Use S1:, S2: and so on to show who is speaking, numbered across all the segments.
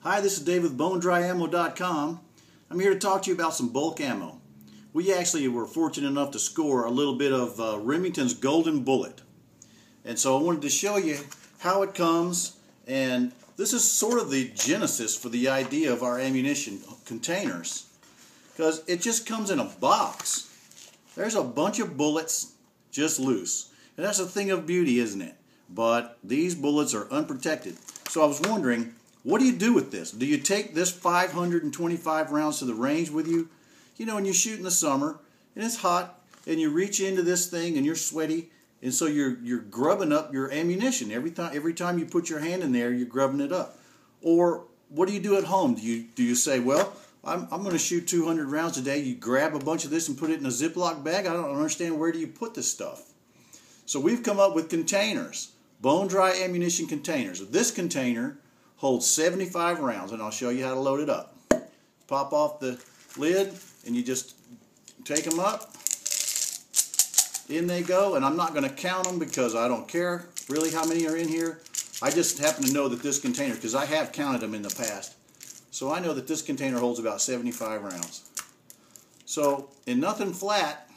S1: Hi, this is Dave with BoneDryAmmo.com. I'm here to talk to you about some bulk ammo. We actually were fortunate enough to score a little bit of Remington's Golden Bullet. And so I wanted to show you how it comes, and this is sort of the genesis for the idea of our ammunition containers, because it just comes in a box. There's a bunch of bullets just loose. And that's a thing of beauty, isn't it? But these bullets are unprotected. So I was wondering, what do you do with this? Do you take this 525 rounds to the range with you? You know, when you shoot in the summer and it's hot and you reach into this thing and you're sweaty, and so you're grubbing up your ammunition. Every time you put your hand in there, you're grubbing it up. Or what do you do at home? Do you say, well, I'm going to shoot 200 rounds a day. You grab a bunch of this and put it in a Ziploc bag? I don't understand, where do you put this stuff? So we've come up with containers, bone dry ammunition containers. This container holds 75 rounds, and I'll show you how to load it up. Pop off the lid, and you just take them up. In they go, and I'm not going to count them because I don't care really how many are in here. I just happen to know that this container, because I have counted them in the past, so I know that this container holds about 75 rounds. So in nothing flat,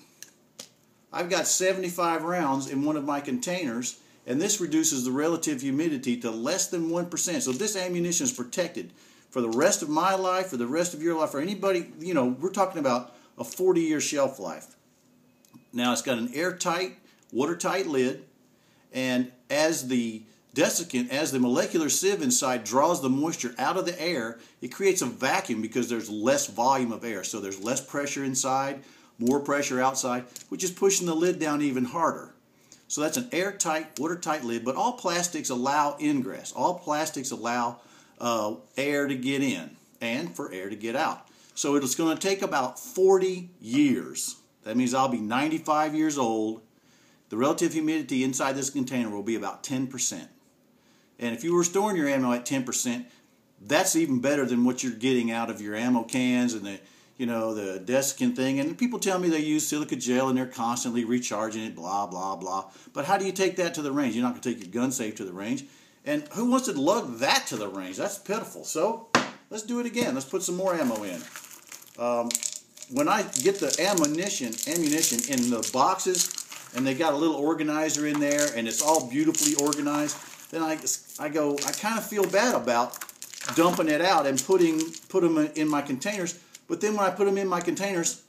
S1: I've got 75 rounds in one of my containers, and this reduces the relative humidity to less than 1%. So this ammunition is protected for the rest of my life, for the rest of your life, for anybody. You know, we're talking about a 40-year shelf life. Now it's got an airtight, watertight lid, and as the desiccant, as the molecular sieve inside draws the moisture out of the air, it creates a vacuum because there's less volume of air. So there's less pressure inside, more pressure outside, which is pushing the lid down even harder. So that's an airtight, watertight lid, but all plastics allow ingress. All plastics allow air to get in and for air to get out. So it's going to take about 40 years. That means I'll be 95 years old. The relative humidity inside this container will be about 10%. And if you were storing your ammo at 10%, that's even better than what you're getting out of your ammo cans and the desiccant thing. And people tell me they use silica gel and they're constantly recharging it, blah, blah, blah. But how do you take that to the range? You're not going to take your gun safe to the range. And who wants to lug that to the range? That's pitiful. So let's do it again. Let's put some more ammo in. When I get the ammunition in the boxes, and they got a little organizer in there, and it's all beautifully organized, then I kind of feel bad about dumping it out and put them in my containers. But then when I put them in my containers,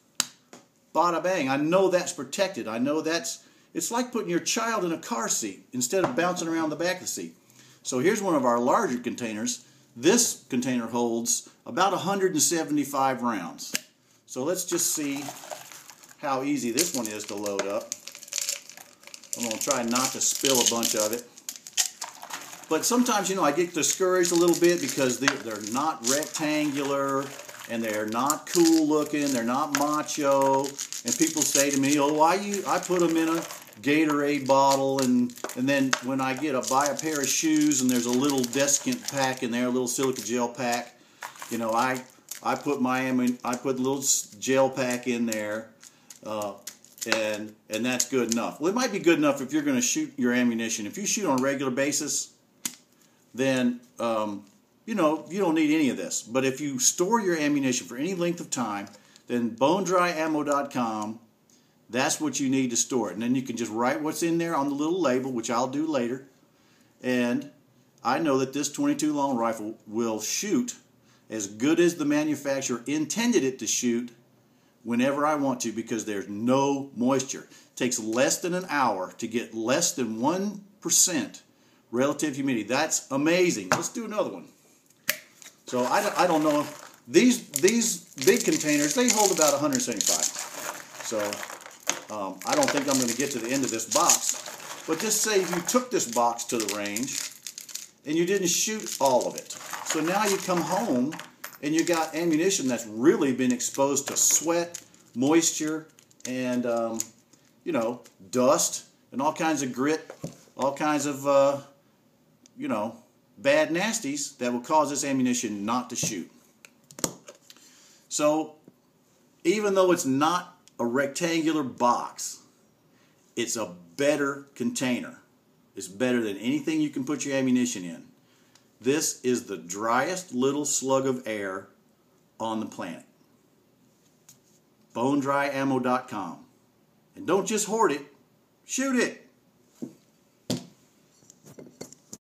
S1: bada bang, I know that's protected. I know it's like putting your child in a car seat instead of bouncing around the back of the seat. So here's one of our larger containers. This container holds about 175 rounds. So let's just see how easy this one is to load up. I'm going to try not to spill a bunch of it. But sometimes, I get discouraged a little bit because they're not rectangular and they're not cool looking, they're not macho. And people say to me, oh, I put them in a Gatorade bottle, and then when I buy a pair of shoes and there's a little desiccant pack in there, a little silica gel pack, I put a little gel pack in there, and that's good enough. Well, it might be good enough if you're going to shoot your ammunition. If you shoot on a regular basis, then you don't need any of this. But if you store your ammunition for any length of time, then BoneDryAmmo.com, that's what you need to store it. And then you can just write what's in there on the little label, which I'll do later. And I know that this .22 long rifle will shoot as good as the manufacturer intended it to shoot whenever I want to, because there's no moisture. It takes less than an hour to get less than 1% relative humidity. That's amazing. Let's do another one. So I don't know. These big containers, they hold about 175. So I don't think I'm going to get to the end of this box. But just say if you took this box to the range and you didn't shoot all of it. So now you come home and you got ammunition that's really been exposed to sweat, moisture, and dust and all kinds of grit, all kinds of bad nasties that will cause this ammunition not to shoot. So even though it's not a rectangular box, it's a better container. It's better than anything you can put your ammunition in. This is the driest little slug of air on the planet. BoneDryAmmo.com. And don't just hoard it, shoot it.